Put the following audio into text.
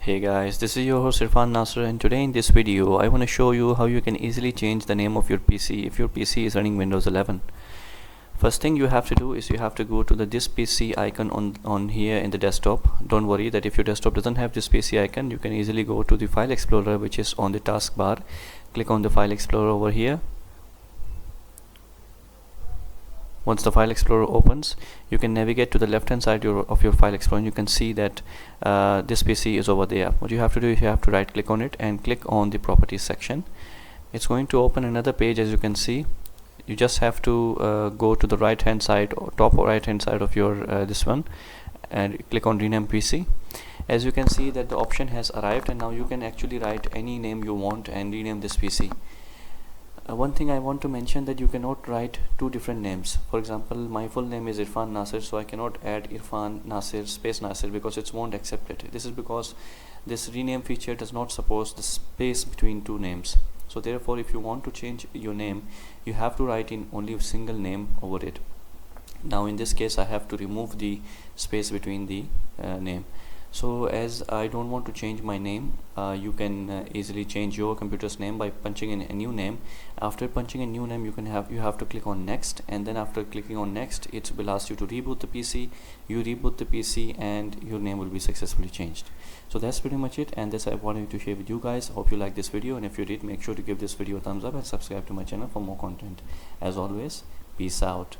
Hey guys, this is your host Irfan Nasser, and today in this video I want to show you how you can easily change the name of your PC if your PC is running Windows 11. First thing you have to do is you have to go to the this PC icon on here in the desktop. Don't worry that if your desktop doesn't have this PC icon, you can easily go to the File Explorer, which is on the taskbar. Click on the File Explorer over here. Once the File Explorer opens, you can navigate to the left hand side of your File Explorer, and you can see that this PC is over there. What you have to do is you have to right click on it and click on the Properties section. It's going to open another page. As you can see, you just have to go to the right hand side or top right hand side of your this one and click on Rename PC. As you can see that the option has arrived, and now you can actually write any name you want and rename this PC. One thing I want to mention, that you cannot write two different names. For example, my full name is Irfan Nasser, so I cannot add Irfan Nasser space Nasser because it won't accept it. This is because this rename feature does not support the space between two names. So therefore, if you want to change your name, you have to write in only a single name over it. Now in this case I have to remove the space between the name. So as I don't want to change my name, you can easily change your computer's name by punching in a new name. After punching a new name, you have to click on next, and then after clicking on next, it will ask you to reboot the PC. You reboot the PC and your name will be successfully changed. So that's pretty much it, and this I wanted to share with you guys. Hope you like this video, and if you did, make sure to give this video a thumbs up and subscribe to my channel for more content. As always, peace out.